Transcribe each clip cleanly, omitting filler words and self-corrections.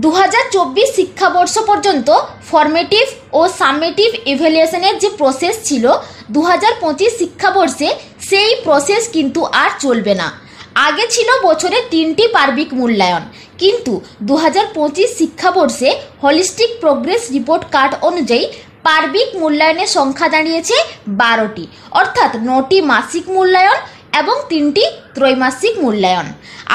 2024 শিক্ষাবর্ষ পর্যন্ত ফর্মেটিভ ও সামেটিভ ইভ্যালুয়েশনের যে প্রসেস ছিল 2025 শিক্ষাবর্ষে সেই প্রসেস কিন্তু আর চলবে না। আগে ছিল বছরে 3টি পার্বিক মূল্যায়ন, কিন্তু 2025 শিক্ষাবর্ষে হলিস্টিক প্রোগ্রেস রিপোর্ট কার্ড অনুযায়ী পার্বিক মূল্যায়নের সংখ্যা দাঁড়িয়েছে 12টি, অর্থাৎ 9টি মাসিক মূল্যায়ন এবং 3টি ত্রৈমাসিক মূল্যায়ন।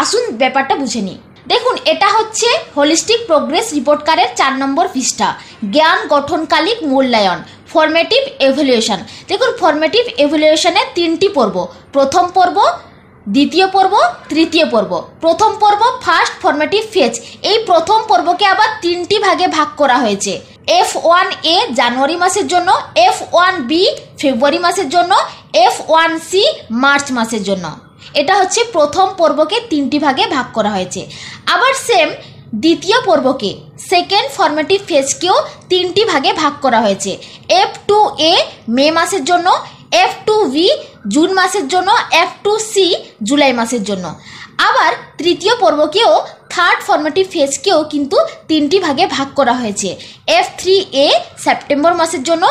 আসুন ব্যাপারটা বুঝে নিই। দেখুন, এটা হচ্ছে হোলিস্টিক প্রোগ্রেস রিপোর্ট কার্ডের 4 নম্বর পৃষ্ঠা, জ্ঞান গঠনকালিক মূল্যায়ন, ফর্মেটিভ এভ্যালুয়েশন। দেখুন, ফর্মেটিভ এভ্যালুয়েশনের 3টি পর্ব, প্রথম পর্ব, দ্বিতীয় পর্ব, তৃতীয় পর্ব। প্রথম পর্ব ফার্স্ট ফর্মেটিভ ফেজ। এই প্রথম পর্বকে আবার 3টি ভাগে ভাগ করা হয়েছে। F1A জানুয়ারি মাসের জন্য, F1B ফেব্রুয়ারি মাসের জন্য, F1C মার্চ মাসের জন্য। এটা হচ্ছে প্রথম পর্বকে 3টি ভাগে ভাগ করা হয়েছে। আবার সেম দ্বিতীয় পর্বকে, সেকেন্ড ফর্মেটিভ ফেজকেও 3টি ভাগে ভাগ করা হয়েছে। F2A মে মাসের জন্য, F2B জুন মাসের জন্য, F2C জুলাই মাসের জন্য। আবার তৃতীয় পর্বকেও, থার্ড ফর্মেটিভ ফেজকেও কিন্তু 3টি ভাগে ভাগ করা হয়েছে। F3A সেপ্টেম্বর মাসের জন্য,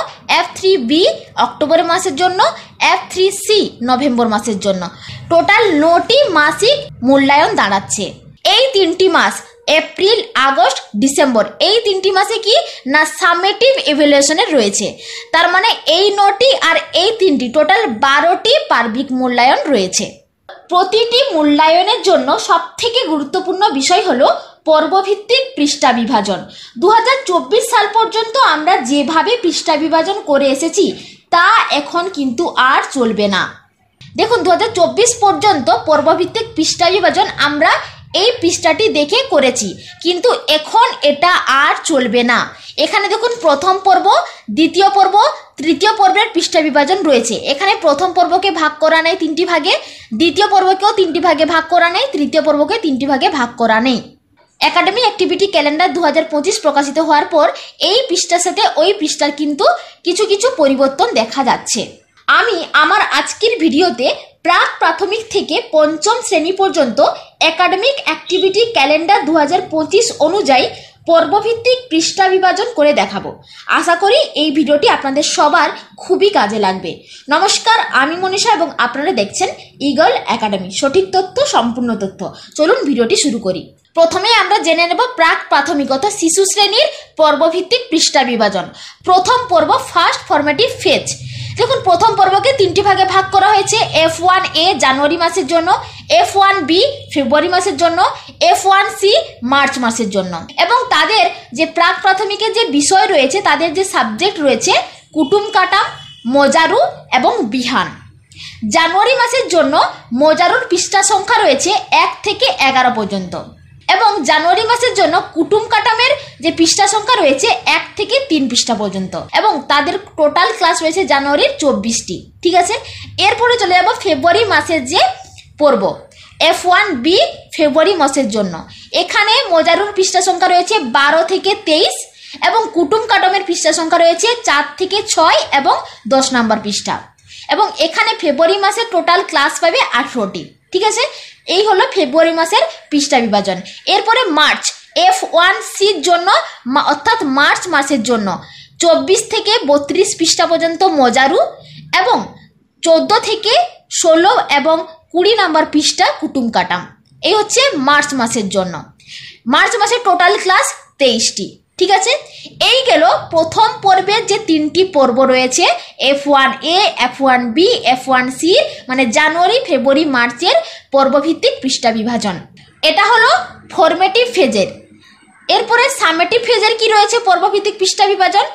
F3B অক্টোবর মাসের জন্য, F3C নভেম্বর মাসের জন্য। টোটাল 9টি মাসিক মূল্যায়ন দাঁড়াচ্ছে। এই 3টি মাস এপ্রিল, আগস্ট, ডিসেম্বর, এই 3টি মাসে কি না সামেটিভ ইভ্যালুয়েশনের রয়েছে। তার মানে এই 9টি আর এই 3টি টোটাল 12টি পার্বিক মূল্যায়ন রয়েছে। প্রতিটি মূল্যায়নের জন্য সবথেকে গুরুত্বপূর্ণ বিষয় হলো পর্বভিত্তিক পৃষ্ঠা বিভাজন। 2024 সাল পর্যন্ত আমরা যেভাবে পৃষ্ঠা বিভাজন করে এসেছি তা এখন কিন্তু আর চলবে না। দেখুন, 2024 পর্যন্ত পর্বভিত্তিক পৃষ্ঠা বিভাজন আমরা এই পৃষ্ঠাটি দেখে করেছি, কিন্তু এখন এটা আর চলবে না। এখানে দেখুন, প্রথম পর্ব, দ্বিতীয় পর্ব, তৃতীয় পর্বের পৃষ্ঠা বিভাজন রয়েছে। এখানে প্রথম পর্বকে ভাগ করা নেই 3টি ভাগে, দ্বিতীয় পর্বকেও 3টি ভাগে ভাগ করা নেই, তৃতীয় পর্বকে 3টি ভাগে ভাগ করা নেই। একাডেমিক অ্যাক্টিভিটি ক্যালেন্ডার 2025 প্রকাশিত হওয়ার পর এই পৃষ্ঠার সাথে ওই পৃষ্ঠার কিন্তু কিছু কিছু পরিবর্তন দেখা যাচ্ছে। আমি আমার আজকের ভিডিওতে প্রাক প্রাথমিক থেকে 5ম শ্রেণী পর্যন্ত একাডেমিক অ্যাক্টিভিটি ক্যালেন্ডার 2025 অনুযায়ী পর্বভিত্তিক পৃষ্ঠা বিভাজন করে দেখাবো। আশা করি এই ভিডিওটি আপনাদের সবার খুবই কাজে লাগবে। নমস্কার, আমি মনীষা এবং আপনারা দেখছেন ইগল একাডেমি, সঠিক তথ্য, সম্পূর্ণ তথ্য। চলুন ভিডিওটি শুরু করি। প্রথমে আমরা জেনে নেব প্রাক প্রাথমিক অর্থাৎ শিশু শ্রেণীর পর্বভিত্তিক পৃষ্ঠা বিভাজন। প্রথম পর্ব ফার্স্ট ফর্মেটিভ ফেজ। দেখুন, প্রথম পর্বকে 3টি ভাগে ভাগ করা হয়েছে। F1A জানুয়ারি মাসের জন্য, F1B ফেব্রুয়ারি মাসের জন্য, F1C মার্চ মাসের জন্য। এবং তাদের যে প্রাক প্রাথমিকের যে বিষয় রয়েছে, তাদের যে সাবজেক্ট রয়েছে কুটুম কাটাম, মজারু এবং বিহান। জানুয়ারি মাসের জন্য মজারুর পৃষ্ঠা সংখ্যা রয়েছে 1 থেকে 11 পর্যন্ত, এবং জানুয়ারি মাসের জন্য কুটুম কাটামের যে পৃষ্ঠা সংখ্যা রয়েছে 1 থেকে 3 পৃষ্ঠা পর্যন্ত, এবং তাদের টোটাল ক্লাস রয়েছে জানুয়ারির 24টি। ঠিক আছে, এরপরে চলে যাব ফেব্রুয়ারি মাসের যে পর্ব, F1B ফেব্রুয়ারি মাসের জন্য। এখানে মজারুর পৃষ্ঠা সংখ্যা রয়েছে 12 থেকে 23, এবং কুটুম কাটামের পৃষ্ঠা সংখ্যা রয়েছে 4 থেকে 6 এবং 10 নম্বর পৃষ্ঠা। এবং এখানে ফেব্রুয়ারি মাসের টোটাল ক্লাস পাবে 18টি। ঠিক আছে, এই হলো ফেব্রুয়ারি মাসের পৃষ্ঠা বিভাজন। এরপরে মার্চ, F1Cর জন্য অর্থাৎ মার্চ মাসের জন্য 24 থেকে 32 পৃষ্ঠা পর্যন্ত মজারু, এবং 14 থেকে 16 এবং 20 নম্বর পৃষ্ঠা কুটুম কাটাম। এই হচ্ছে মার্চ মাসের জন্য। মার্চ মাসের টোটাল ক্লাস 23টি। ঠিক আছে, এই গেল প্রথম পর্বের যে 3টি পর্ব রয়েছে, F1A, F1B, F1C, মানে জানুয়ারি, ফেব্রুয়ারি, মার্চের পর্বভিত্তিক পৃষ্ঠা বিভাজন। এটা হলো ফর্মেটিভ ফেজের। এরপরে সামেটিভ ফেজের কি রয়েছে পর্বভিত্তিক পৃষ্ঠা বিভাজন।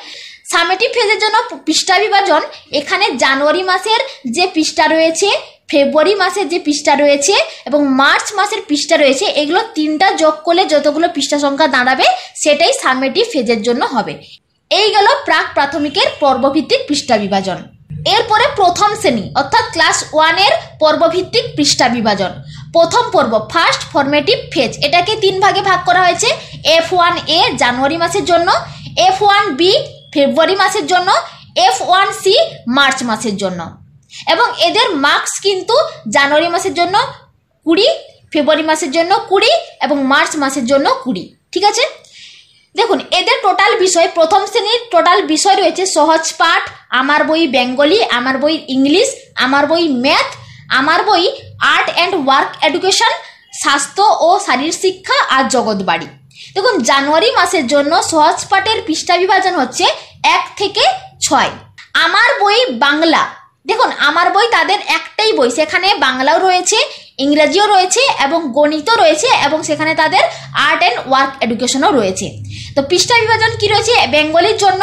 সামেটিভ ফেজের জন্য পৃষ্ঠা বিভাজন, এখানে জানুয়ারি মাসের যে পৃষ্ঠা রয়েছে, ফেব্রুয়ারি মাসের যে পৃষ্ঠা রয়েছে এবং মার্চ মাসের পৃষ্ঠা রয়েছে, এগুলো 3টা যোগ করলে যতগুলো পৃষ্ঠা সংখ্যা দাঁড়াবে সেটাই সামেটিভ ফেজের জন্য হবে। এই গেল প্রাক প্রাথমিকের পর্বভিত্তিক পৃষ্ঠা বিভাজন। এরপরে প্রথম শ্রেণী অর্থাৎ ক্লাস 1 এর পর্বভিত্তিক পৃষ্ঠা বিভাজন। প্রথম পর্ব ফার্স্ট ফর্মেটিভ ফেজ, এটাকে 3 ভাগে ভাগ করা হয়েছে। F1A জানুয়ারি মাসের জন্য, F1B ফেব্রুয়ারি মাসের জন্য, F1C মার্চ মাসের জন্য। এবং এদের মার্কস কিন্তু জানুয়ারি মাসের জন্য 20, ফেব্রুয়ারি মাসের জন্য 20 এবং মার্চ মাসের জন্য 20। ঠিক আছে, দেখুন এদের টোটাল বিষয়, প্রথম শ্রেণীর টোটাল বিষয় রয়েছে সহজ পাঠ, আমার বই বেঙ্গলি, আমার বই ইংলিশ, আমার বই ম্যাথ, আমার বই আর্ট অ্যান্ড ওয়ার্ক এডুকেশন, স্বাস্থ্য ও শারীর শিক্ষা আর জগৎবাড়ি। দেখুন জানুয়ারি মাসের জন্য সহজ পাঠের পৃষ্ঠা বিভাজন হচ্ছে 1 থেকে 6। আমার বই বাংলা, দেখুন আমার বই তাদের একটাই বই, সেখানে বাংলাও রয়েছে, ইংরেজিও রয়েছে এবং গণিতও রয়েছে এবং সেখানে তাদের আর্ট অ্যান্ড ওয়ার্ক এডুকেশনও রয়েছে। তো পৃষ্ঠা বিভাজন কি রয়েছে বেঙ্গলির জন্য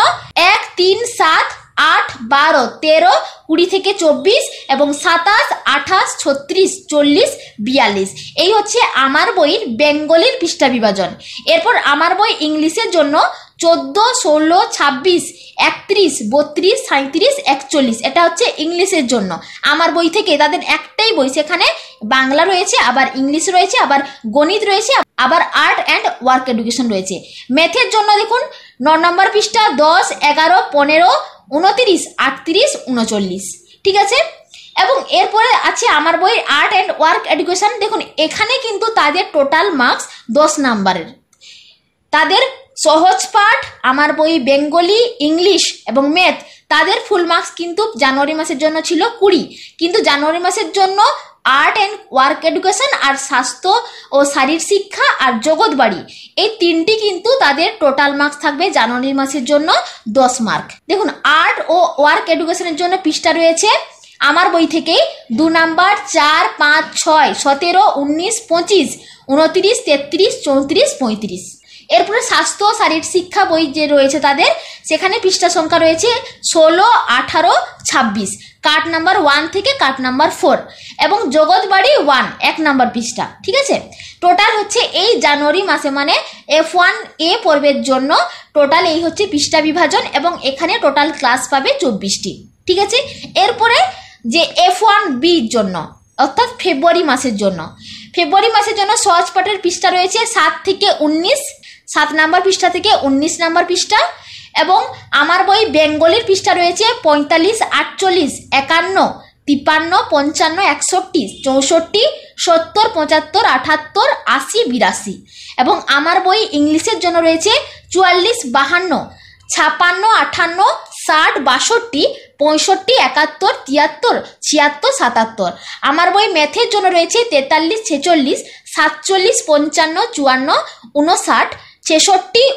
1, 3, 7, 8, 12, 13, 20 থেকে 24 এবং 27, 28, 36, 40, 42। এই হচ্ছে আমার বইয়ের বেঙ্গলির পৃষ্ঠা বিভাজন। এরপর আমার বই ইংলিশের জন্য 14, 16, 26, 31, 32, 37, 41। এটা হচ্ছে ইংলিশের জন্য। আমার বই থেকে তাদের একটাই বই, সেখানে বাংলা রয়েছে, আবার ইংলিশ রয়েছে, আবার গণিত রয়েছে, আবার আর্ট অ্যান্ড ওয়ার্ক এডুকেশন রয়েছে। ম্যাথের জন্য দেখুন 9 নম্বর পৃষ্ঠা 10, 11, 15, 29, 38, 39। ঠিক আছে, এবং এরপরে আছে আমার বই আর্ট অ্যান্ড ওয়ার্ক এডুকেশন। দেখুন এখানে কিন্তু তাদের টোটাল মার্কস 10 নাম্বারের। তাদের সহজ পাঠ, আমার বই বেঙ্গলি, ইংলিশ এবং ম্যাথ, তাদের ফুল মার্কস কিন্তু জানুয়ারি মাসের জন্য ছিল 20, কিন্তু জানুয়ারি মাসের জন্য আর্ট অ্যান্ড ওয়ার্ক এডুকেশন আর স্বাস্থ্য ও শারীর শিক্ষা আর জগৎবাড়ি, এই তিনটি কিন্তু তাদের টোটাল মার্কস থাকবে জানুয়ারি মাসের জন্য 10 মার্ক। দেখুন আর্ট ও ওয়ার্ক এডুকেশনের জন্য পৃষ্ঠা রয়েছে আমার বই থেকেই 2 নাম্বার, 4, 5, 6, 17, 19, 25, 29, 33, 34, 35। এরপরে স্বাস্থ্য ও শারীর শিক্ষা বই যে রয়েছে তাদের, সেখানে পৃষ্ঠা সংখ্যা রয়েছে 16, 18, 26, কার্ড নাম্বার 1 থেকে কার্ড নাম্বার 4 এবং জগৎবাড়ি 1 1 নাম্বার পৃষ্ঠা। ঠিক আছে, টোটাল হচ্ছে এই জানুয়ারি মাসে মানে F1A পর্বের জন্য টোটাল এই হচ্ছে পৃষ্ঠা বিভাজন এবং এখানে টোটাল ক্লাস পাবে 24টি। ঠিক আছে, এরপরে যে F1B জন্য অর্থাৎ ফেব্রুয়ারি মাসের জন্য, ফেব্রুয়ারি মাসের জন্য সহজ পাঠের পৃষ্ঠা রয়েছে 7 থেকে 19, 7 নাম্বার পৃষ্ঠা থেকে 19 নাম্বার পৃষ্ঠা এবং আমার বই বেঙ্গলির পৃষ্ঠা রয়েছে 45, 48, 51, 53, 55, 61, 64, 70, 75, 78, 80, 82 এবং আমার বই ইংলিশের জন্য রয়েছে 44, 52, 56, 58, 60, 62, 65, 71, 73, 76, 77। আমার বই ম্যাথের জন্য রয়েছে 43, 46, 47, 55, 54, 59, 66,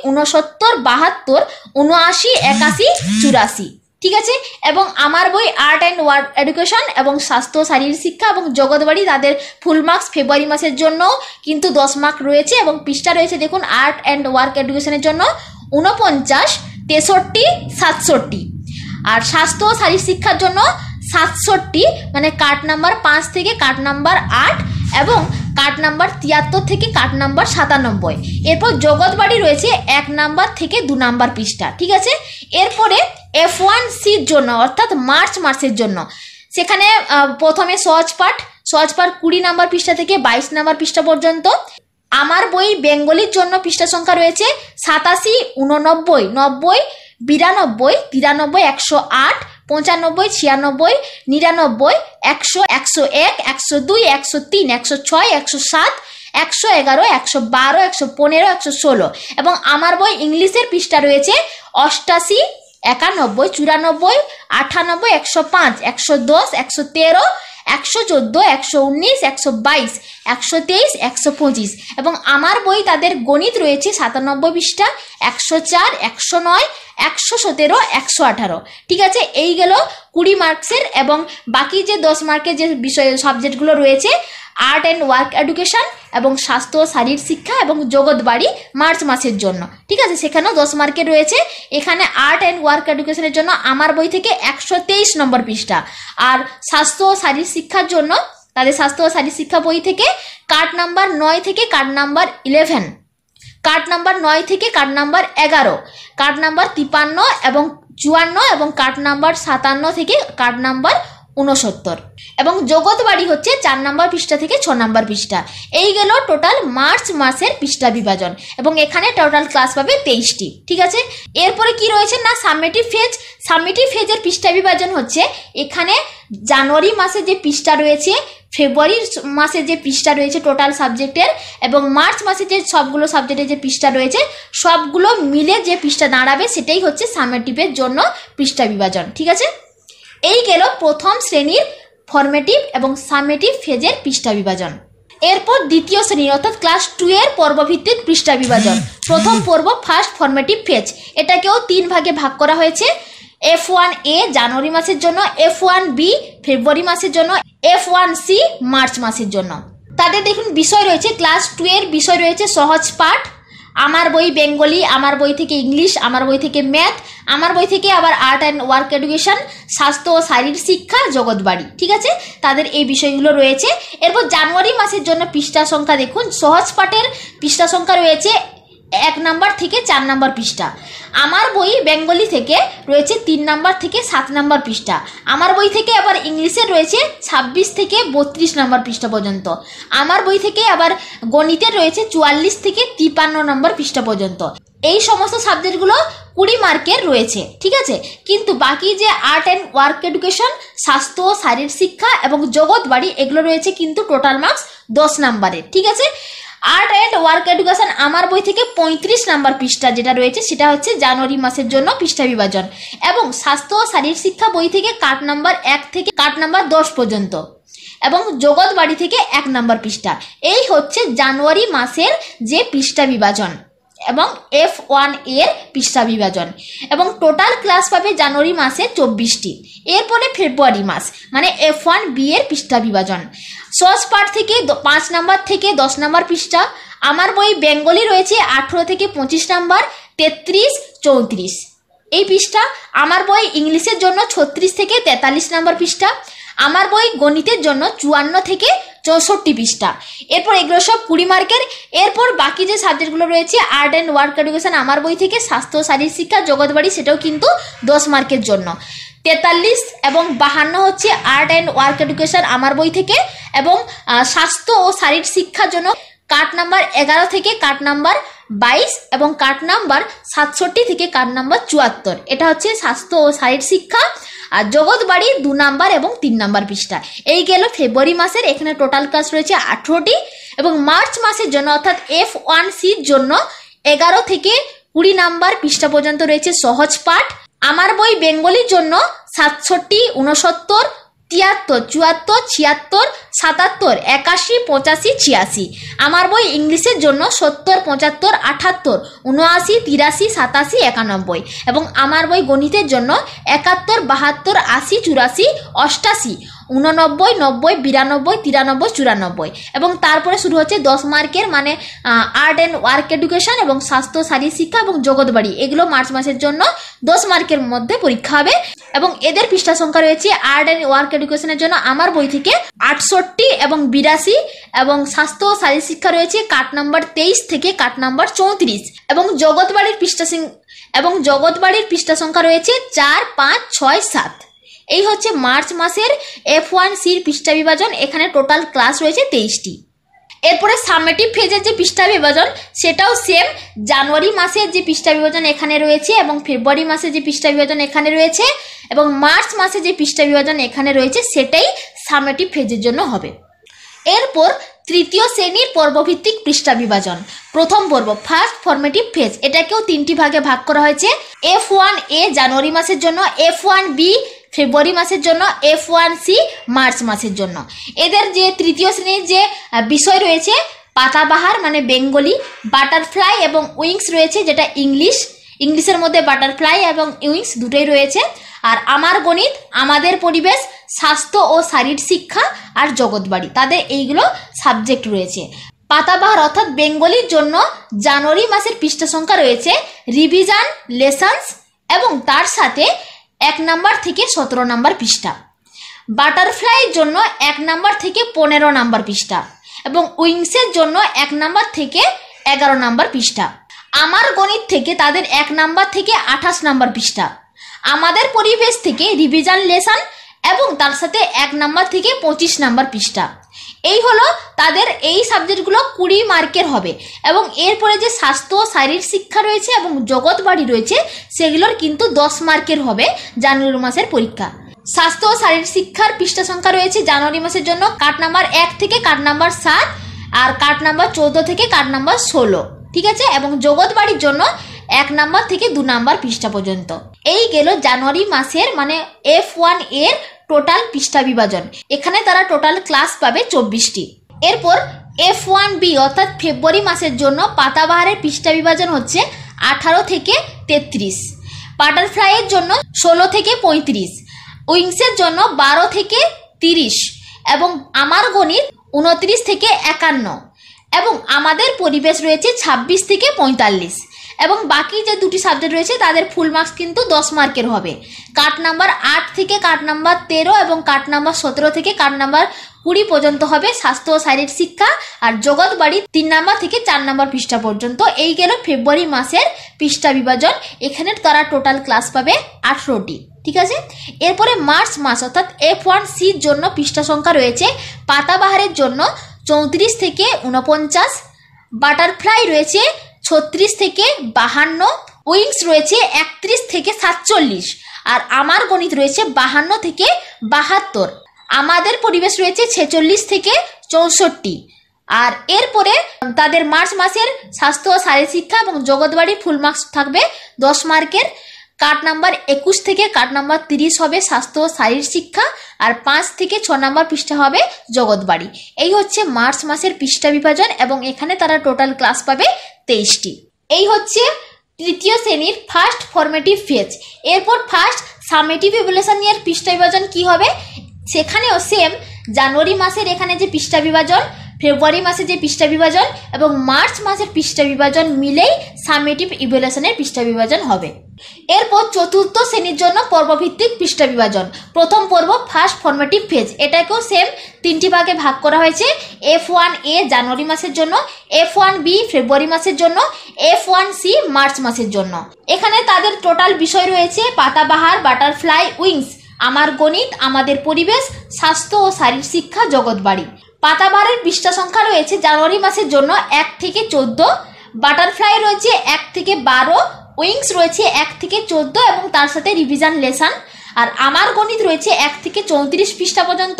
69, 72, 79, 81, 84। ঠিক আছে, এবং আমার বই আর্ট অ্যান্ড ওয়ার্ক এডুকেশন এবং স্বাস্থ্য শারীর শিক্ষা এবং জগৎবাড়ি, তাদের ফুল মার্কস ফেব্রুয়ারি মাসের জন্য কিন্তু 10 মার্ক রয়েছে এবং পৃষ্ঠা রয়েছে দেখুন আর্ট অ্যান্ড ওয়ার্ক এডুকেশনের জন্য 49, 63, 67 আর স্বাস্থ্য ও শারীর শিক্ষার জন্য 67 মানে কার্ড নাম্বার 5 থেকে কার্ড নাম্বার 8 এবং কার্ড নাম্বার 73 থেকে কার্ড নাম্বার 97। এরপর জগৎবাড়ি রয়েছে 1 নাম্বার থেকে 2 নাম্বার পৃষ্ঠা। ঠিক আছে, এরপরে F1Cর জন্য অর্থাৎ মার্চ মাসের জন্য সেখানে প্রথমে সহজ পাঠ 20 নাম্বার পৃষ্ঠা থেকে 22 নাম্বার পৃষ্ঠা পর্যন্ত। আমার বই বেঙ্গলির জন্য পৃষ্ঠা সংখ্যা রয়েছে 87, 89, 90, 92, 93, 108, 95, 96, 99, 100, 101, 102, 103, 106, 107, 111, 112, 115, 116 এবং আমার বই ইংলিশের পৃষ্ঠা রয়েছে 88, 91, 94, 98, 105, 110, 113, 114, 119, 122, 123, 125 এবং আমার বই তাদের গণিত রয়েছে 97 পৃষ্ঠা, 104, 109, 117, 118। ঠিক আছে, এই গেল 20 মার্কসের এবং বাকি যে 10 মার্কের যে বিষয় সাবজেক্টগুলো রয়েছে আর্ট অ্যান্ড ওয়ার্ক এডুকেশন এবং স্বাস্থ্য শারীর শিক্ষা এবং জগৎবাড়ি মার্চ মাসের জন্য। ঠিক আছে, সেখানেও 10 মার্কের রয়েছে। এখানে আর্ট অ্যান্ড ওয়ার্ক এডুকেশনের জন্য আমার বই থেকে 123 নম্বর পৃষ্ঠা আর স্বাস্থ্য ও শারীর শিক্ষার জন্য তাদের স্বাস্থ্য ও শারীর শিক্ষা বই থেকে কার্ড নাম্বার 9 থেকে কার্ড নাম্বার 11, কার্ড নাম্বার 9 থেকে কার্ড নাম্বার 11, কার্ড নাম্বার 53 এবং 54 এবং কার্ড নাম্বার 57 থেকে কার্ড নাম্বার 69 এবং জগৎবাড়ি হচ্ছে 4 নম্বর পৃষ্ঠা থেকে 6 নম্বর পৃষ্ঠা। এই গেল টোটাল মার্চ মাসের পৃষ্ঠা বিভাজন এবং এখানে টোটাল ক্লাস পাবে 23টি। ঠিক আছে, এরপরে কি রয়েছে না সাবমিটিভ ফেজ। সাবমিটিভ ফেজের পৃষ্ঠা বিভাজন হচ্ছে এখানে জানুয়ারি মাসে যে পৃষ্ঠা রয়েছে, ফেব্রুয়ারি মাসে যে পৃষ্ঠা রয়েছে টোটাল সাবজেক্টের, এবং মার্চ মাসে যে সবগুলো সাবজেক্টের যে পৃষ্ঠা রয়েছে সবগুলো মিলে যে পৃষ্ঠা দাঁড়াবে সেটাই হচ্ছে সামেটিভের জন্য পৃষ্ঠা বিভাজন। ঠিক আছে, এই গেল প্রথম শ্রেণীর ফরমেটিভ এবং সামেটিভ ফেজের পৃষ্ঠা বিভাজন। এরপর দ্বিতীয় শ্রেণী অর্থাৎ ক্লাস 2 এর পর্বভিত্তিক পৃষ্ঠা বিভাজন। প্রথম পর্ব ফার্স্ট ফরমেটিভ ফেজ, এটাকেও 3 ভাগে ভাগ করা হয়েছে। F1A জানুয়ারি মাসের জন্য, F1B ফেব্রুয়ারি মাসের জন্য, F1C মার্চ মাসের জন্য। তাদের দেখুন বিষয় রয়েছে, ক্লাস 2 এর বিষয় রয়েছে সহজ পাঠ, আমার বই বেঙ্গলি, আমার বই থেকে ইংলিশ, আমার বই থেকে ম্যাথ, আমার বই থেকে আবার আর্ট অ্যান্ড ওয়ার্ক এডুকেশন, স্বাস্থ্য ও শারীরিক শিক্ষা, জগৎবাড়ি। ঠিক আছে, তাদের এই বিষয়গুলো রয়েছে। এরপর জানুয়ারি মাসের জন্য পৃষ্ঠা সংখ্যা দেখুন, সহজ পাঠের পৃষ্ঠা সংখ্যা রয়েছে 1 নাম্বার থেকে 4 নাম্বার পৃষ্ঠা। আমার বই বেঙ্গলি থেকে রয়েছে 3 নাম্বার থেকে 7 নাম্বার পৃষ্ঠা। আমার বই থেকে আবার ইংলিশের রয়েছে 26 থেকে 32 নাম্বার পৃষ্ঠা পর্যন্ত। আমার বই থেকে আবার গণিতের রয়েছে 44 থেকে 53 নম্বর পৃষ্ঠা পর্যন্ত। এই সমস্ত সাবজেক্টগুলো 20 মার্কের রয়েছে। ঠিক আছে, কিন্তু বাকি যে আর্ট অ্যান্ড ওয়ার্ক এডুকেশন, স্বাস্থ্য ও শারীরিক শিক্ষা এবং জগৎবাড়ি এগুলো রয়েছে কিন্তু টোটাল মার্কস 10 নাম্বারের। ঠিক আছে, আর্ট অ্যান্ড ওয়ার্ক এডুকেশন আমার বই থেকে 35 নাম্বার পৃষ্ঠা যেটা রয়েছে সেটা হচ্ছে জানুয়ারি মাসের জন্য পৃষ্ঠা বিভাজন, এবং স্বাস্থ্য ও শারীরিক শিক্ষা বই থেকে কাট নাম্বার 1 থেকে কাট নাম্বার 10 পর্যন্ত, এবং জগৎবাড়ি থেকে 1 নাম্বার পৃষ্ঠা। এই হচ্ছে জানুয়ারি মাসের যে পৃষ্ঠা বিভাজন এবং F1 এর পৃষ্ঠা বিভাজন, এবং টোটাল ক্লাস পাবে জানুয়ারি মাসে 24টি। এরপরে ফেব্রুয়ারি মাস মানে F1B এর পৃষ্ঠা বিভাজন, সহজ পাঠ থেকে 5 নাম্বার থেকে 10 নাম্বার পৃষ্ঠা। আমার বই বেঙ্গলি রয়েছে 18 থেকে 25 নাম্বার, 33, 34 এই পৃষ্ঠা। আমার বই ইংলিশের জন্য 36 থেকে 43 নাম্বার পৃষ্ঠা। আমার বই গণিতের জন্য 54 থেকে 64 পৃষ্ঠা। এরপর এগুলো সব 20 মার্কের। এরপর বাকি যে সাবজেক্টগুলো রয়েছে আর্ট অ্যান্ড ওয়ার্ক এডুকেশন আমার বই থেকে, স্বাস্থ্য শারীরিক শিক্ষা, জগৎবাড়ি সেটাও কিন্তু 10 মার্কের জন্য। 43 এবং 52 হচ্ছে আর্ট অ্যান্ড ওয়ার্ক এডুকেশন আমার বই থেকে, এবং স্বাস্থ্য ও শারীরিক শিক্ষার জন্য কাট নাম্বার 11 থেকে কাট নাম্বার 22 এবং কাট নাম্বার 67 থেকে কাট নাম্বার 74। এটা হচ্ছে স্বাস্থ্য ও শারীরিক শিক্ষা। আর জগৎবাড়ি 2 নাম্বার এবং 3 নাম্বার পৃষ্ঠা। এই গেল ফেব্রুয়ারি মাসের, এখানে টোটাল ক্লাস রয়েছে 18টি, এবং মার্চ মাসের জন্য অর্থাৎ F1Cর জন্য 11 থেকে 20 নাম্বার পৃষ্ঠা পর্যন্ত রয়েছে সহজ পাঠ। আমার বই বেঙ্গলির জন্য 67, 69, 73, 74, 76, 77, 81, 85, 86। আমার বই ইংলিশের জন্য 70, 75, 78, 79, 83, 87, 91, এবং আমার বই গণিতের জন্য 71, 72, 80, 84, 88, 89, 90, 92, 93, 94, এবং তারপরে শুরু হচ্ছে 10 মার্কের মানে আর্ট অ্যান্ড ওয়ার্ক এডুকেশন এবং স্বাস্থ্য শারীরিক শিক্ষা এবং জগৎবাড়ি। এগুলো মার্চ মাসের জন্য 10 মার্কের মধ্যে পরীক্ষা হবে, এবং এদের পৃষ্ঠা সংখ্যা রয়েছে আর্ট অ্যান্ড ওয়ার্ক এডুকেশনের জন্য আমার বই থেকে 68 এবং 82, এবং স্বাস্থ্য ও শারীরিক শিক্ষা রয়েছে কাট নাম্বার 23 থেকে কাট নাম্বার 34, এবং জগৎবাড়ির পৃষ্ঠা সংখ্যা রয়েছে 4, 5, 6, 7। এই হচ্ছে মার্চ মাসের F1Cর পৃষ্ঠা বিভাজন। এখানে টোটাল ক্লাস রয়েছে 23টি। এরপরে সামেটিভ ফেজের যে পৃষ্ঠা বিভাজন সেটাও সেম, জানুয়ারি মাসের যে পৃষ্ঠা বিভাজন এখানে রয়েছে, এবং ফেব্রুয়ারি মাসের যে পৃষ্ঠা বিভাজন এখানে রয়েছে, এবং মার্চ মাসে যে পৃষ্ঠা বিভাজন এখানে রয়েছে সেটাই সামেটিভ ফেজের জন্য হবে। এরপর তৃতীয় শ্রেণীর পর্বভিত্তিক পৃষ্ঠা বিভাজন। প্রথম পর্ব ফার্স্ট ফরমেটিভ ফেজ, এটাকেও 3টি ভাগে ভাগ করা হয়েছে। F1A জানুয়ারি মাসের জন্য, F1B ফেব্রুয়ারি মাসের জন্য, F1C মার্চ মাসের জন্য। এদের যে তৃতীয় শ্রেণীর যে বিষয় রয়েছে পাতাবাহার মানে বেঙ্গলি, বাটারফ্লাই এবং উইংস রয়েছে যেটা ইংলিশের মধ্যে বাটারফ্লাই এবং উইংস দুটোই রয়েছে। আর আমার গণিত, আমাদের পরিবেশ, স্বাস্থ্য ও শারীরিক শিক্ষা আর জগৎবাড়ি, তাদের এইগুলো সাবজেক্ট রয়েছে। পাতাবাহার অর্থাৎ বেঙ্গলির জন্য জানুয়ারি মাসের পৃষ্ঠা সংখ্যা রয়েছে রিভিশন লেসন্স, এবং তার সাথে 1 নাম্বার থেকে 17 নাম্বার পৃষ্ঠা। বাটারফ্লাইয়ের জন্য 1 নাম্বার থেকে 15 নাম্বার পৃষ্ঠা, এবং উইংসের জন্য 1 নাম্বার থেকে 11 নাম্বার পৃষ্ঠা। আমার গণিত থেকে তাদের 1 নাম্বার থেকে 28 নাম্বার পৃষ্ঠা। আমাদের পরিবেশ থেকে রিভিশন লেসন, এবং তার সাথে 1 নাম্বার থেকে 25 নাম্বার পৃষ্ঠা। এই হলো তাদের এই সাবজেক্টগুলো 20 মার্কের হবে, এবং এরপরে যে স্বাস্থ্য ও শারীরিক শিক্ষা রয়েছে এবং জগৎবাড়ি রয়েছে সেগুলোর কিন্তু 10 মার্কের হবে জানুয়ারি মাসের পরীক্ষা। স্বাস্থ্য ও শারীরিক শিক্ষার পৃষ্ঠা সংখ্যা রয়েছে জানুয়ারি মাসের জন্য কার্ড নাম্বার 1 থেকে কার্ড নাম্বার 7 আর কার্ড নাম্বার 14 থেকে কার্ড নাম্বার 16, ঠিক আছে। এবং জগৎ বাড়ির জন্য 1 নাম্বার থেকে 2 নাম্বার পৃষ্ঠা পর্যন্ত। এই গেল জানুয়ারি মাসের মানে F1 এর টোটাল পৃষ্ঠা বিভাজন। এখানে তারা টোটাল ক্লাস পাবে 24টি। এরপর F1B অর্থাৎ ফেব্রুয়ারি মাসের জন্য পাতাবাহারের পৃষ্ঠা বিভাজন হচ্ছে 18 থেকে 33, বাটারফ্লাইয়ের জন্য 16 থেকে 35, উইংসের জন্য 12 থেকে 30 এবং আমার গণিত 29 থেকে 51 এবং আমাদের পরিবেশ রয়েছে 26 থেকে 45 এবং বাকি যে দুটি সাবজেক্ট রয়েছে তাদের ফুল মার্কস কিন্তু 10 মার্কের হবে। কার্ড নাম্বার 8 থেকে কার্ড নাম্বার 13 এবং কার্ড নাম্বার 17 থেকে কার্ড নাম্বার 20 পর্যন্ত হবে স্বাস্থ্য ও শারীরিক শিক্ষা আর জগৎ বাড়ি 3 নাম্বার থেকে 4 নাম্বার পৃষ্ঠা পর্যন্ত। এই গেল ফেব্রুয়ারি মাসের পৃষ্ঠা বিভাজন। এখানে তারা টোটাল ক্লাস পাবে 18টি, ঠিক আছে। এরপরে মার্চ মাস অর্থাৎ F1C জন্য পৃষ্ঠা সংখ্যা রয়েছে পাতাবাহারের জন্য 34 থেকে 49, বাটারফ্লাই রয়েছে 36 থেকে 52, উইংস রয়েছে 31 থেকে 47 আর আমার গণিত রয়েছে 52 থেকে 72, আমাদের পরিবেশ রয়েছে 46 থেকে 64। আর এরপরে তাদের মার্চ মাসের স্বাস্থ্য ও শারীরিক শিক্ষা এবং জগৎবাড়ি ফুল মার্কস থাকবে 10 মার্কের। কার্ড নাম্বার 21 থেকে কার্ড নাম্বার 30 হবে স্বাস্থ্য ও শারীরিক শিক্ষা আর 5 থেকে 6 নাম্বার পৃষ্ঠা হবে জগৎবাড়ি। এই হচ্ছে মার্চ মাসের পৃষ্ঠা বিভাজন এবং এখানে তারা টোটাল ক্লাস পাবে 23টি। এই হচ্ছে তৃতীয় শ্রেণীর ফার্স্ট ফর্মেটিভ ফেজ। এরপর ফার্স্ট সামেটিভ ইভ্যালুয়েশন এর পৃষ্ঠা বিভাজন কি হবে, সেখানেও সেম জানুয়ারি মাসের এখানে যে পৃষ্ঠা বিভাজন, ফেব্রুয়ারি মাসে যে পৃষ্ঠা বিভাজন এবং মার্চ মাসের পৃষ্ঠা বিভাজন মিলেই সামেটিভ ইভ্যালুয়েশনের পৃষ্ঠা বিভাজন হবে। এরপর চতুর্থ শ্রেণীর জন্য পর্বভিত্তিক পৃষ্ঠা বিভাজন। প্রথম পর্ব ফার্স্ট ফর্মেটিভ ফেজ, এটাকেও সেম 3টি ভাগে ভাগ করা হয়েছে। F1A জানুয়ারি মাসের জন্য, F1B ফেব্রুয়ারি মাসের জন্য, F1C মার্চ মাসের জন্য। এখানে তাদের টোটাল বিষয় রয়েছে পাতাবাহার, বাটারফ্লাই, উইংস, আমার গণিত, আমাদের পরিবেশ, স্বাস্থ্য ও শারীরিক শিক্ষা, জগৎবাড়ি। পাতাবাহারের পৃষ্ঠা সংখ্যা রয়েছে জানুয়ারি মাসের জন্য 1 থেকে 14, বাটারফ্লাই রয়েছে 1 থেকে 12, উইংস রয়েছে 1 থেকে 14 এবং তার সাথে রিভিশন লেসন। আর আমার গণিত রয়েছে 1 থেকে 34 পৃষ্ঠা পর্যন্ত,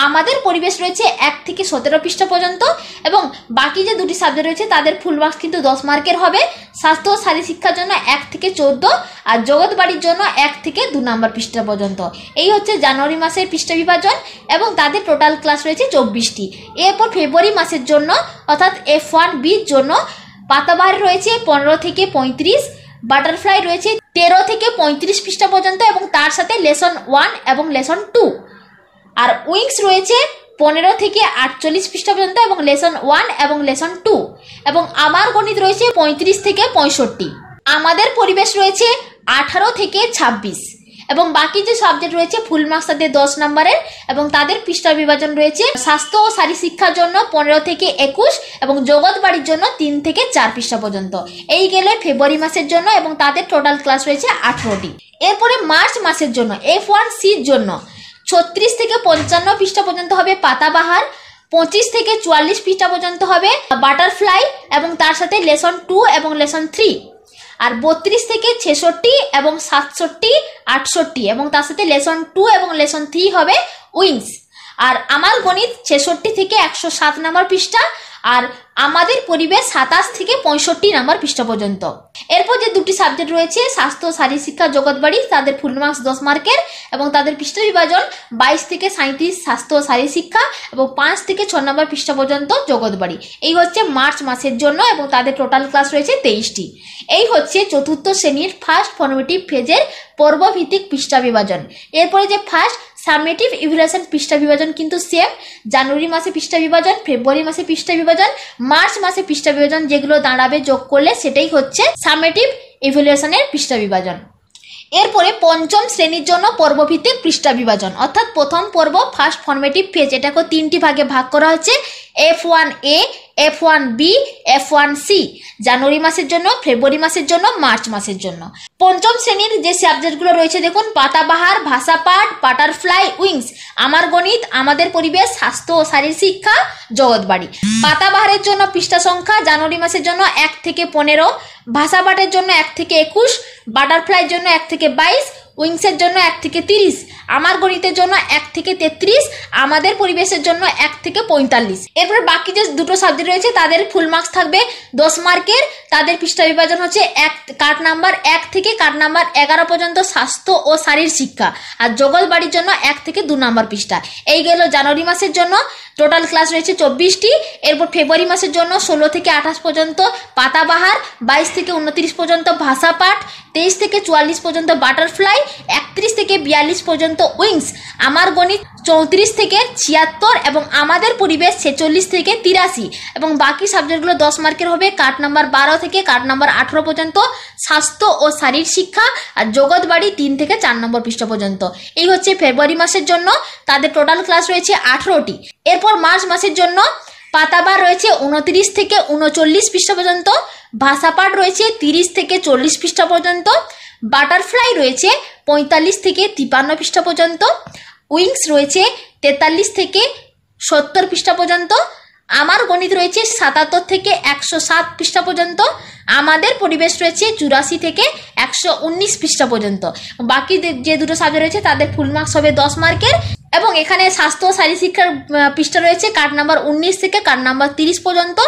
আমাদের পরিবেশ রয়েছে 1 থেকে 17 পৃষ্ঠা পর্যন্ত এবং বাকি যে দুটি সাবজেক্ট রয়েছে তাদের ফুল মার্কস কিন্তু 10 মার্কের হবে। স্বাস্থ্য ও শারীরিক শিক্ষার জন্য 1 থেকে 14 আর জগৎবাড়ির জন্য 1 থেকে 2 নাম্বার পৃষ্ঠা পর্যন্ত। এই হচ্ছে জানুয়ারি মাসের পৃষ্ঠা বিভাজন এবং তাদের টোটাল ক্লাস রয়েছে 24টি। এরপর ফেব্রুয়ারি মাসের জন্য অর্থাৎ F1B জন্য পাতাবাহার রয়েছে 15 থেকে 35, বাটারফ্লাই রয়েছে 13 থেকে 35 পৃষ্ঠা পর্যন্ত এবং তার সাথে লেসন 1 এবং লেসন 2, আর উইংস রয়েছে 15 থেকে 48 পৃষ্ঠা পর্যন্ত এবং লেসন 1 এবং লেসন 2 এবং আমার গণিত রয়েছে 35 থেকে 65, আমাদের পরিবেশ রয়েছে 18 থেকে 26 এবং বাকি যে সাবজেক্ট রয়েছে ফুল মার্কস তাদের 10 নম্বরের এবং তাদের পৃষ্ঠা বিভাজন রয়েছে স্বাস্থ্য ও শারীরিক শিক্ষার জন্য 15 থেকে 21 এবং জগৎবাড়ির জন্য 3 থেকে 4 পৃষ্ঠা পর্যন্ত। এই গেলে ফেব্রুয়ারি মাসের জন্য এবং তাদের টোটাল ক্লাস রয়েছে 18টি। এরপরে মার্চ মাসের জন্য F1C জন্য 36 থেকে 55 পৃষ্ঠা পর্যন্ত হবে পাতাবাহার, 25 থেকে 44 পৃষ্ঠা পর্যন্ত হবে বাটারফ্লাই এবং তার সাথে লেসন 2 এবং লেসন 3, আর 32 থেকে 66 এবং 67, 68 এবং তার সাথে লেসন 2 এবং লেসন 3 হবে উইংস। আর আমার গণিত 66 থেকে 107 নাম্বার পৃষ্ঠা আর আমাদের পরিবেশ 27 থেকে 65 নাম্বার পৃষ্ঠা পর্যন্ত। এরপর যে দুটি সাবজেক্ট রয়েছে স্বাস্থ্য শারীরিক শিক্ষা জগৎবাড়ি তাদের ফুল মার্কস 10 মার্কের এবং তাদের পৃষ্ঠা বিভাজন 22 থেকে 37 স্বাস্থ্য শারীরিক শিক্ষা এবং 5 থেকে 6 নম্বর পৃষ্ঠা পর্যন্ত জগৎবাড়ি। এই হচ্ছে মার্চ মাসের জন্য এবং তাদের টোটাল ক্লাস রয়েছে 23টি। এই হচ্ছে চতুর্থ শ্রেণীর ফার্স্ট ফর্মেটিভ ফেজের পর্বভিত্তিক পৃষ্ঠা বিভাজন। এরপরে যে ফার্স্ট সামেটিভ ইভ্যালুয়েশন পৃষ্ঠা বিভাজন কিন্তু সেম, জানুয়ারি মাসে পৃষ্ঠা বিভাজন, ফেব্রুয়ারি মাসে পৃষ্ঠা বিভাজন, মার্চ মাসে পৃষ্ঠা বিভাজন যেগুলো দাঁড়াবে যোগ করলে সেটাই হচ্ছে সামেটিভ ইভ্যালুয়েশনের পৃষ্ঠা বিভাজন। এরপরে পঞ্চম শ্রেণীর জন্য পর্বভিত্তিক পৃষ্ঠা বিভাজন অর্থাৎ প্রথম পর্ব ফার্স্ট ফর্মেটিভ ফেজ, এটাকে 3টি ভাগে ভাগ করা হচ্ছে F1A, F1B, F1C জানুয়ারি মাসের জন্য, ফেব্রুয়ারি মাসের জন্য, মার্চ মাসের জন্য। পঞ্চম শ্রেণীর যে সাবজেক্টগুলো রয়েছে দেখুন পাতাবাহার, ভাষাপাঠ, বাটারফ্লাই, উইংস, আমার গণিত, আমাদের পরিবেশ, স্বাস্থ্য ও শারীরিক শিক্ষা, জগৎবাড়ি। পাতাবাহারের জন্য পৃষ্ঠা সংখ্যা জানুয়ারি মাসের জন্য 1 থেকে 15, ভাষাপাঠের জন্য 1 থেকে 21, বাটারফ্লাইয়ের জন্য 1 থেকে 22, উইংসের জন্য 1 থেকে 30, আমার গণিতের জন্য 1 থেকে 33, আমাদের পরিবেশের জন্য 1 থেকে 45। এরপর বাকি যে দুটো সাবজেক্ট রয়েছে তাদের ফুল মার্কস থাকবে 10 মার্কের। তাদের পৃষ্ঠা বিভাজন হচ্ছে কার্ড নাম্বার 1 থেকে কার্ড নাম্বার 11 পর্যন্ত স্বাস্থ্য ও শারীর শিক্ষা, আর জগৎ বাড়ির জন্য 1 থেকে 2 নম্বর পৃষ্ঠা। এই গেল জানুয়ারি মাসের জন্য। টোটাল ক্লাস রয়েছে 24টি। এরপর ফেব্রুয়ারি মাসের জন্য 16 থেকে 28 পর্যন্ত পাতাবাহার, 22 থেকে 29 পর্যন্ত ভাষা পাঠ, 23 থেকে 44 পর্যন্ত বাটারফ্লাই, 31 থেকে 42 পর্যন্ত উইংস, আমার গণিত 34 থেকে 76 এবং আমাদের পরিবেশ 46 থেকে 83। এবং বাকি সাবজেক্টগুলো 10 মার্কের হবে। কার্ড নাম্বার 12 থেকে কার্ড নাম্বার 18 পর্যন্ত স্বাস্থ্য ও শারীর শিক্ষা, আর জগৎ বাড়ি 3 থেকে 4 নম্বর পৃষ্ঠা পর্যন্ত। এই হচ্ছে ফেব্রুয়ারি মাসের জন্য। তাদের টোটাল ক্লাস রয়েছে 18টি। এরপর মার্চ মাসের জন্য পাতাবার রয়েছে 29 থেকে 39 পৃষ্ঠা পর্যন্ত, ভাষাপাঠ রয়েছে 30 থেকে 40 পৃষ্ঠা পর্যন্ত, বাটারফ্লাই রয়েছে 45 থেকে 53 পৃষ্ঠা পর্যন্ত, উইংস রয়েছে 43 থেকে 70 পৃষ্ঠা পর্যন্ত, আমার গণিত রয়েছে 77 থেকে 107 পৃষ্ঠা পর্যন্ত, আমাদের পরিবেশ রয়েছে 84 থেকে 119 পৃষ্ঠা পর্যন্ত। বাকি যে দুটো সাবজেক্ট রয়েছে তাদের ফুল মার্কস হবে 10 মার্কের। এবং এখানে স্বাস্থ্য ও শারীর শিক্ষার পৃষ্ঠা রয়েছে কার্ড নাম্বার 19 থেকে কার্ড নাম্বার 30 পর্যন্ত,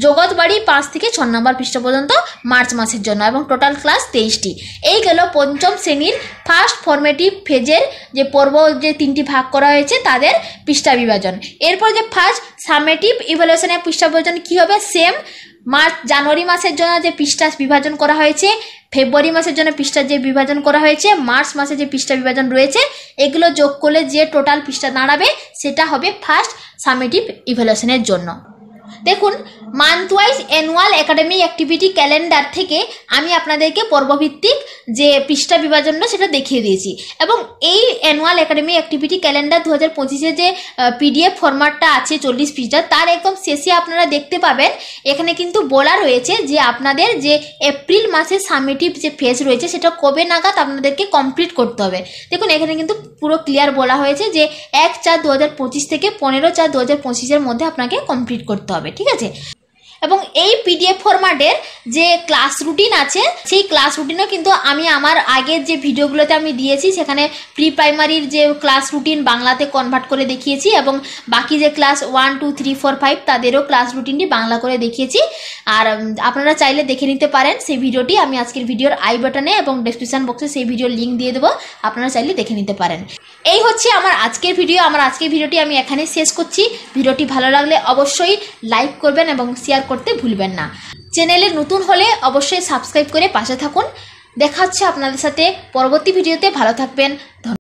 জগৎ বাড়ি 5 থেকে 6 নম্বর পৃষ্ঠা পর্যন্ত মার্চ মাসের জন্য। এবং টোটাল ক্লাস 23টি। এই গেল পঞ্চম শ্রেণীর ফার্স্ট ফর্মেটিভ ফেজের যে পর্ব, যে 3টি ভাগ করা হয়েছে তাদের পৃষ্ঠা বিভাজন। এরপর যে ফার্স্ট সামেটিভ ইভ্যালুয়েশনের পৃষ্ঠা বিভাজন কী হবে, সেম জানুয়ারি মাসের জন্য যে পৃষ্ঠা বিভাজন করা হয়েছে, ফেব্রুয়ারি মাসের জন্য পৃষ্ঠা যে বিভাজন করা হয়েছে, মার্চ মাসে যে পৃষ্ঠা বিভাজন রয়েছে, এগুলো যোগ করলে যে টোটাল পৃষ্ঠা দাঁড়াবে সেটা হবে ফার্স্ট সামেটিভ ইভ্যালুয়েশনের জন্য। দেখুন, month wise annual academic activity calendar থেকে আমি আপনাদেরকে পর্বভিত্তিক যে পৃষ্ঠা বিভাজনটা সেটা দেখিয়ে দিয়েছি। এবং এই অ্যানুয়াল একাডেমিক অ্যাক্টিভিটি ক্যালেন্ডার 2025-এ যে পিডিএফ ফরম্যাটটা আছে 40 পৃষ্ঠা, তার একদম শেষে আপনারা দেখতে পাবেন এখানে কিন্তু বলা রয়েছে যে আপনাদের যে এপ্রিল মাসের সামেটিভ যে ফেজ রয়েছে সেটা কবে নাগাদ আপনাদেরকে কমপ্লিট করতে হবে। দেখুন, এখানে কিন্তু পুরো ক্লিয়ার বলা হয়েছে যে 1/4/2025 থেকে 15/4/2025-এর মধ্যে আপনাকে কমপ্লিট করতে হবে। ঠিক আছে। এবং এই পিডিএফ ফরম্যাটের যে ক্লাস রুটিন আছে সেই ক্লাস রুটিনও কিন্তু আমি আমার আগের যে ভিডিওগুলোতে আমি দিয়েছি, সেখানে প্রি প্রাইমারির যে ক্লাস রুটিন বাংলাতে কনভার্ট করে দেখিয়েছি এবং বাকি যে ক্লাস 1, 2, 3, 4, 5 তাদেরও ক্লাস রুটিনটি বাংলা করে দেখিয়েছি। আর আপনারা চাইলে দেখে নিতে পারেন সেই ভিডিওটি। আমি আজকের ভিডিওর আই বাটনে এবং ডেসক্রিপশন বক্সে সেই ভিডিওর লিঙ্ক দিয়ে দেবো, আপনারা চাইলে দেখে নিতে পারেন। এই হচ্ছে আমার আজকের ভিডিও। আমার আজকের ভিডিওটি আমি এখানে শেষ করছি। ভিডিওটি ভালো লাগলে অবশ্যই লাইক করবেন এবং শেয়ার করতে ভুলবেন না। চ্যানেলে নতুন হলে অবশ্যই সাবস্ক্রাইব করে পাশে থাকুন। দেখা হচ্ছে আপনাদের সাথে পরবর্তী ভিডিওতে। ভালো থাকবেন। ধন্যবাদ।